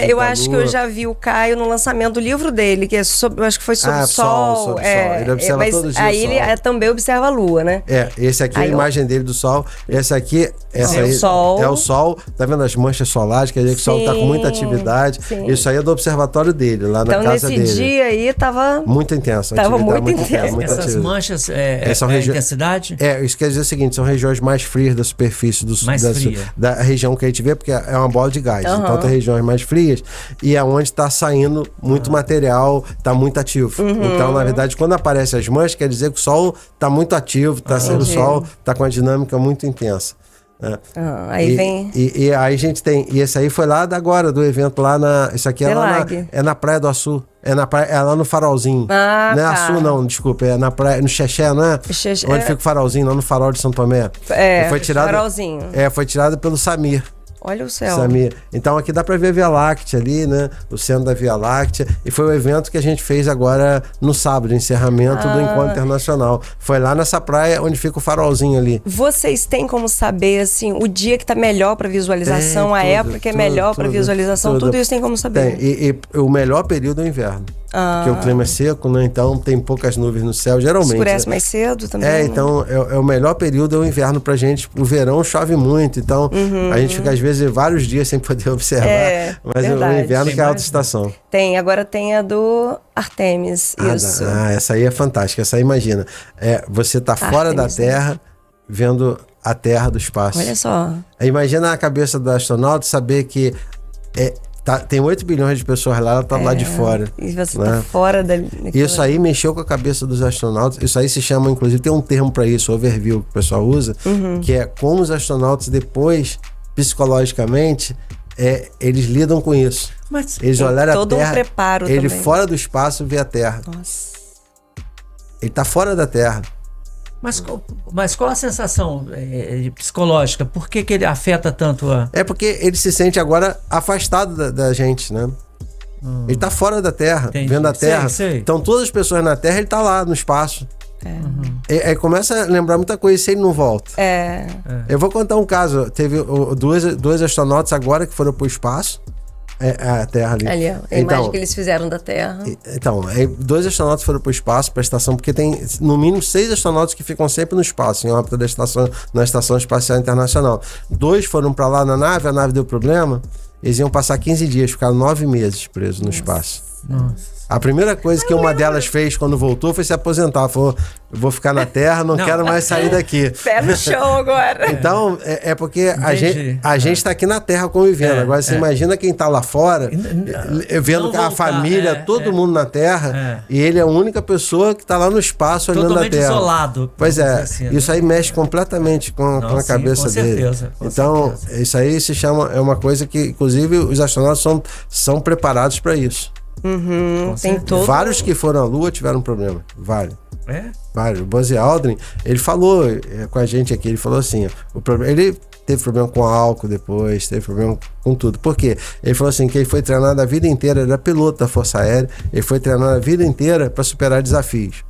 Eu acho que eu já vi o Caio no lançamento do livro dele, que eu acho que foi sobre o sol. Sobre sol. Ele observa todo dia aí o sol. Ele também observa a Lua, né? Esse aqui é a imagem dele do sol. Essa aqui é o sol. Tá vendo as manchas solares? Quer dizer que o sol tá com muita atividade. Sim. Isso aí é do observatório dele, lá na casa dele. Então, nesse dia aí tava... muito intenso. Tava muito intenso. Essas manchas são intensidade? Isso quer dizer o seguinte, são regiões mais frias da superfície da região que a gente vê, porque é uma bola de gás. Então tem regiões mais frias e é onde está saindo muito material, está muito ativo. Então, na verdade, quando aparecem as manchas, quer dizer que o Sol está muito ativo, o Sol está com uma dinâmica muito intensa. Aí vem. E aí a gente tem. E esse aí foi lá do evento lá na. Isso aqui é na Praia do Açu. É lá no Farolzinho. Não é Açu, não, desculpa. É na praia, no Xexé, não é? Onde fica o Farolzinho, lá no Farol de São Tomé. Foi tirado, Farolzinho. Foi tirado pelo Samir. Olha o céu. Samir. Então aqui dá para ver a Via Láctea ali, né? O centro da Via Láctea. E foi o evento que a gente fez agora no sábado, encerramento do Encontro Internacional. Foi lá nessa praia onde fica o farolzinho ali. Vocês têm como saber, assim, o dia que tá melhor para visualização, a época que é melhor para visualização? Tudo isso tem como saber. E o melhor período é o inverno. porque o clima é seco, né? Então tem poucas nuvens no céu, geralmente. Escurece né? mais cedo também. Então é o melhor período é o inverno pra gente. O verão chove muito, então a gente fica às vezes vários dias sem poder observar. Mas verdade. o inverno Tem que é a mais, alta estação. Agora tem a do Artemis, isso. Essa aí é fantástica. Essa aí, imagina, você tá fora da Artemis, né? Terra, vendo a Terra do espaço. Olha só. Imagina a cabeça do astronauta saber que tem 8 bilhões de pessoas lá, ela tá lá de fora. E você né? tá fora da... Isso aí mexeu com a cabeça dos astronautas. Isso aí se chama, inclusive, tem um termo para isso, overview, que o pessoal usa, que é como os astronautas depois, psicologicamente, eles lidam com isso. Mas Eles olharam a todo Terra, um preparo ele também. fora do espaço vê a Terra. Nossa. Ele tá fora da Terra. Mas qual a sensação psicológica? Por que ele afeta tanto a... É porque ele se sente agora afastado da gente, né? Ele tá fora da Terra, Entendi. vendo a Terra. Sei. Então todas as pessoas na Terra, ele tá lá no espaço. Aí começa a lembrar muita coisa se ele não volta. Eu vou contar um caso. Teve dois astronautas agora que foram pro espaço. A Terra ali. Ali, ó, a imagem que eles fizeram da Terra. Então, 2 astronautas foram pro espaço, pra estação, porque tem no mínimo 6 astronautas que ficam sempre no espaço, em órbita na Estação Espacial Internacional. 2 foram pra lá na nave, a nave deu problema, eles iam passar 15 dias, ficaram 9 meses presos no espaço. Nossa. A primeira coisa que uma delas fez quando voltou foi se aposentar. Falou, eu vou ficar na Terra, não quero mais sair daqui. Pé no chão agora. Então, porque Entendi. a gente tá aqui na Terra convivendo. Agora, você imagina quem tá lá fora, vendo Não a voltar, família, todo mundo na Terra, e ele é a única pessoa que tá lá no espaço olhando a Totalmente Terra. Isolado. Pois assim, né? isso aí mexe completamente com a Sim, cabeça com dele. certeza, com Então, certeza. isso aí se chama, é uma coisa que, inclusive, os astronautas são preparados para isso. Tem todo... Vários que foram à Lua tiveram problema. Vários. É? O Buzz Aldrin, ele falou com a gente aqui, ele falou assim, ele teve problema com álcool depois, teve problema com tudo. Por quê? Ele falou assim, que ele foi treinado a vida inteira, ele era piloto da Força Aérea, ele foi treinado a vida inteira para superar desafios.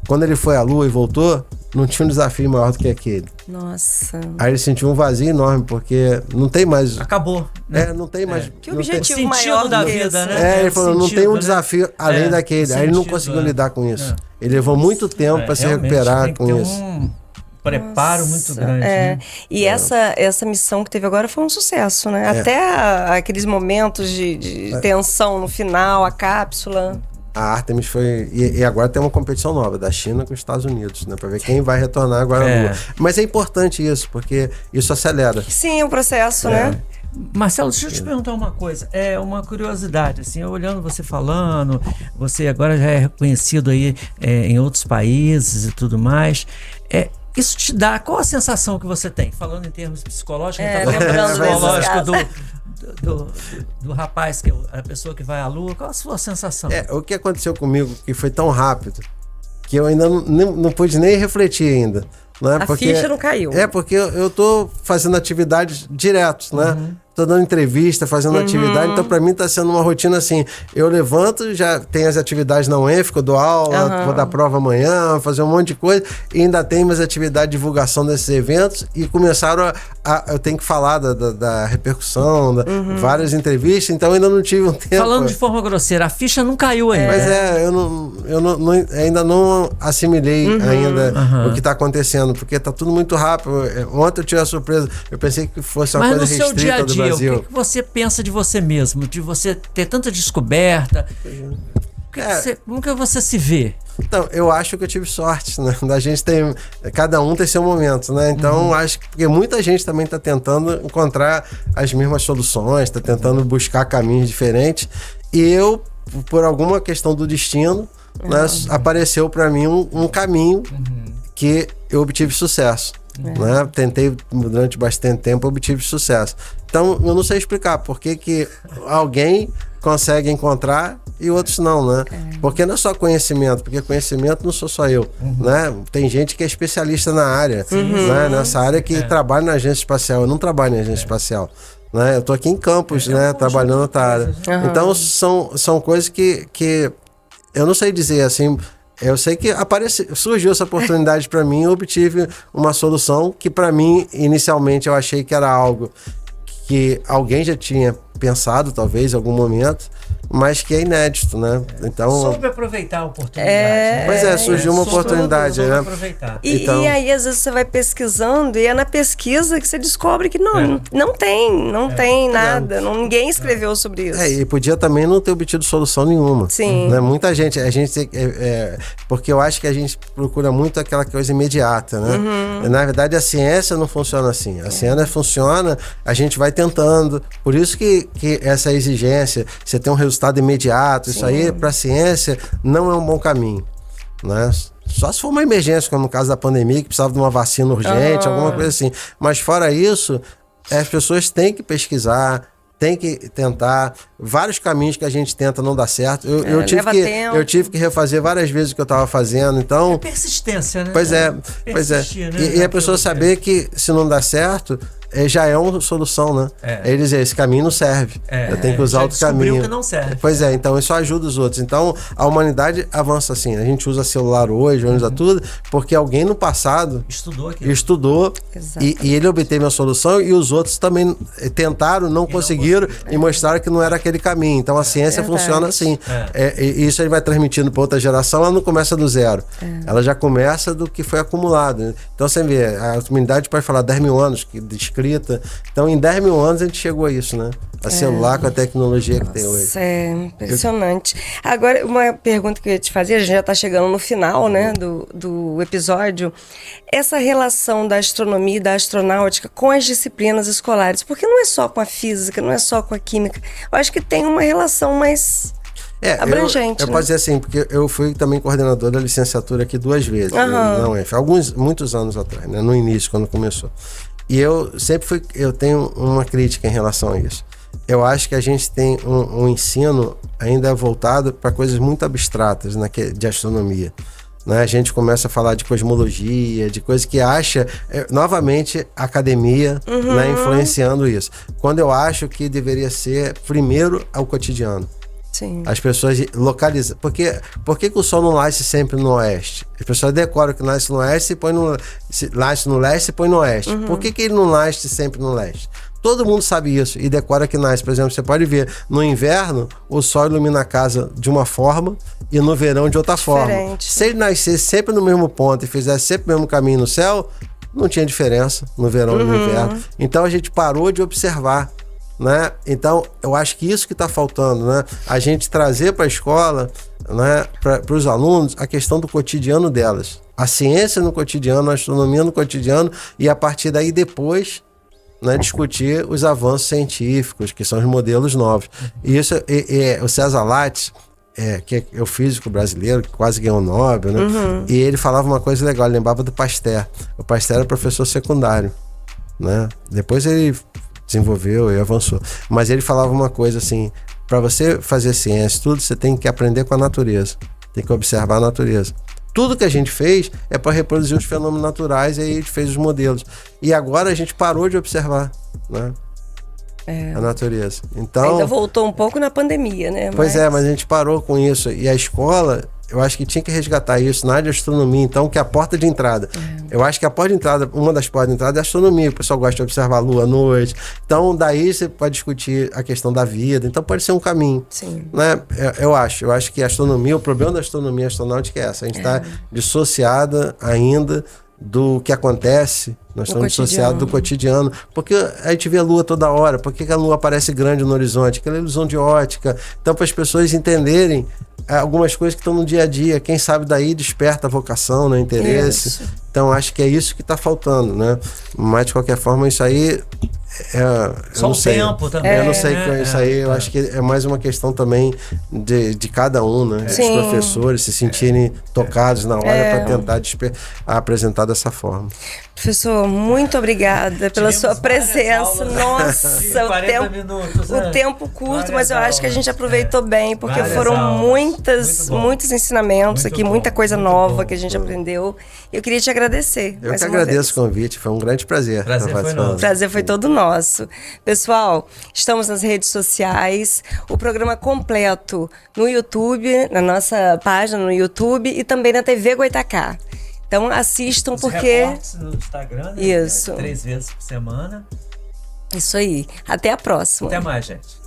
Quando ele foi à Lua e voltou, não tinha um desafio maior do que aquele. Nossa. Aí ele sentiu um vazio enorme, porque não tem mais... Acabou. Né? não tem mais... Que não objetivo tem... maior da que vida, esse? né? ele falou, não tem um desafio além daquele. Aí ele não sentido, conseguiu lidar com isso. Ele levou muito tempo para se realmente, recuperar tem que com ter isso. um preparo muito grande. Né? E essa missão que teve agora foi um sucesso, né? Até aqueles momentos de tensão no final, a cápsula... A Artemis foi... E agora tem uma competição nova, da China com os Estados Unidos, né? Pra ver quem vai retornar agora à Lua. Mas é importante isso, porque isso acelera. Sim, é um processo, né? Marcelo, deixa eu te perguntar uma coisa. É uma curiosidade, assim, eu olhando você falando, você agora já é reconhecido aí em outros países e tudo mais. Isso te dá... Qual a sensação que você tem? Falando em termos psicológicos, a gente tá falando psicológico do rapaz, que é a pessoa que vai à Lua. Qual a sua sensação? O que aconteceu comigo, que foi tão rápido, que eu ainda não pude nem refletir ainda. Né? A ficha não caiu. Porque eu tô fazendo atividades diretos, né? Tô dando entrevista, fazendo atividade, então pra mim tá sendo uma rotina assim, eu levanto, já tem as atividades na UENF, eu dou aula, vou dar prova amanhã, vou fazer um monte de coisa, e ainda tem mais atividade de divulgação desses eventos, e começaram eu tenho que falar da repercussão, várias entrevistas, então eu ainda não tive um tempo. Falando de forma grosseira, a ficha não caiu ainda. Mas eu ainda não assimilei ainda o que tá acontecendo, porque tá tudo muito rápido. Ontem eu tive a surpresa, eu pensei que fosse uma coisa restrita dia a dia, do Brasil. o que você pensa de você mesmo, de você ter tanta descoberta? Como que você se vê? Então, eu acho que eu tive sorte, né? A gente tem... Cada um tem seu momento, né? Então, acho que... Porque muita gente também está tentando encontrar as mesmas soluções, está tentando buscar caminhos diferentes. E eu, por alguma questão do destino, né, apareceu para mim um caminho que eu obtive sucesso. Né? Tentei durante bastante tempo, obtive sucesso. Então eu não sei explicar por que alguém consegue encontrar e outros não, né? Porque não é só conhecimento, porque conhecimento não sou só eu, né? Tem gente que é especialista na área, né? Nessa área que trabalha na agência espacial. Eu não trabalho na agência espacial, né? Eu tô aqui em Campos, né? Trabalhando na outra área. Então são coisas que eu não sei dizer assim. Eu sei que surgiu essa oportunidade para mim, eu obtive uma solução que para mim, inicialmente, eu achei que era algo que alguém já tinha pensado, talvez, em algum momento, mas que é inédito, né? Então, soube aproveitar a oportunidade. Né? Pois é, surgiu uma oportunidade, soube né? aproveitar. E aí, às vezes, você vai pesquisando e é na pesquisa que você descobre que não tem nada. Ninguém escreveu sobre isso. E podia também não ter obtido solução nenhuma. Sim. Né? Muita gente, porque eu acho que a gente procura muito aquela coisa imediata, né? Na verdade, a ciência não funciona assim. A ciência funciona, a gente vai tentando. Por isso que essa exigência, você tem um resultado imediato, isso aí, para a ciência, não é um bom caminho, né? Só se for uma emergência, como no caso da pandemia, que precisava de uma vacina urgente, alguma coisa assim. Mas fora isso, as pessoas têm que pesquisar, tem que tentar. Vários caminhos que a gente tenta não dá certo. Eu tive que refazer várias vezes o que eu estava fazendo. Então, persistência, né? Pois é. Né? E a pessoa saber que se não dá certo, já é uma solução, né? Aí dizer, esse caminho não serve. Eu tenho que usar outro caminho. Que não serve. Pois é, então isso ajuda os outros. Então, a humanidade avança assim. A gente usa celular hoje, usa tudo, porque alguém no passado estudou e ele obteve uma solução e os outros também tentaram, não conseguiram e mostraram que não era aquele caminho. Então, a ciência funciona assim. E isso aí vai transmitindo para outra geração, ela não começa do zero. Ela já começa do que foi acumulado. Então, você vê, a humanidade pode falar 10 mil anos de escrita. Então, em 10 mil anos, a gente chegou a isso, né? A celular com a tecnologia que tem hoje. É impressionante. Agora, uma pergunta que eu ia te fazer, a gente já está chegando no final, né, do episódio. Essa relação da astronomia e da astronáutica com as disciplinas escolares, porque não é só com a física, não é só com a química. Eu acho que tem uma relação mais abrangente. Eu posso dizer assim, porque eu fui também coordenador da licenciatura aqui 2 vezes. Muitos anos atrás, né, no início, quando começou. E eu tenho uma crítica em relação a isso. Eu acho que a gente tem um ensino ainda voltado para coisas muito abstratas de astronomia. Né? A gente começa a falar de cosmologia, de coisas que acha, novamente, a academia né, influenciando isso. Quando eu acho que deveria ser, primeiro, ao cotidiano. Sim. As pessoas localizam. Por que o sol não nasce sempre no oeste? As pessoas decoram que nasce no oeste e põe nasce no leste e põe no oeste. Por que ele não nasce sempre no leste? Todo mundo sabe isso e decora que nasce. Por exemplo, você pode ver, no inverno, o sol ilumina a casa de uma forma e no verão de outra forma. Se ele nascesse sempre no mesmo ponto e fizesse sempre o mesmo caminho no céu, não tinha diferença no verão e no inverno. Então a gente parou de observar. Né? Então, eu acho que isso que está faltando, né? A gente trazer para a escola, né, para os alunos, a questão do cotidiano delas. A ciência no cotidiano, a astronomia no cotidiano, e a partir daí depois, né, discutir os avanços científicos, que são os modelos novos. E isso, o César Lattes, que é o físico brasileiro, que quase ganhou o Nobel, né? E ele falava uma coisa legal, ele lembrava do Pasteur. O Pasteur era professor secundário, né? Depois ele desenvolveu e avançou. Mas ele falava uma coisa assim, para você fazer ciência, tudo, você tem que aprender com a natureza. Tem que observar a natureza. Tudo que a gente fez é para reproduzir os fenômenos naturais e aí a gente fez os modelos. E agora a gente parou de observar, né? A natureza. Então, ainda voltou um pouco na pandemia, né? Pois mas a gente parou com isso. E a escola, eu acho que tinha que resgatar isso na área de astronomia, então, que é a porta de entrada. Eu acho que a porta de entrada, uma das portas de entrada é a astronomia. O pessoal gosta de observar a lua à noite. Então, daí você pode discutir a questão da vida. Então, pode ser um caminho. Sim. Né? Eu acho que a astronomia, o problema da astronomia astronáutica é essa. A gente está dissociada ainda do que acontece, nós estamos dissociados do cotidiano, porque a gente vê a lua toda hora, por que a lua aparece grande no horizonte? Aquela ilusão de ótica. Então, para as pessoas entenderem algumas coisas que estão no dia a dia, quem sabe daí desperta a vocação, né, interesse. Isso. Então, acho que é isso que está faltando, né? Mas, de qualquer forma, isso aí só o tempo também. Eu não sei isso aí, eu acho que é mais uma questão também de cada um, né? Os professores se sentirem tocados na hora para tentar apresentar dessa forma. Professor, muito obrigada pela sua presença. Nossa, o tempo curto, mas eu acho que a gente aproveitou bem, porque foram muitos ensinamentos aqui, muita coisa nova que a gente aprendeu. Eu queria te agradecer. Eu que agradeço o convite, foi um grande prazer. O prazer foi todo nosso. Pessoal, estamos nas redes sociais, o programa completo no YouTube, na nossa página no YouTube e também na TV Goitacá. Então assistam, porque no Instagram, né? Isso. 3 vezes por semana. Isso aí. Até a próxima. Até mais, gente.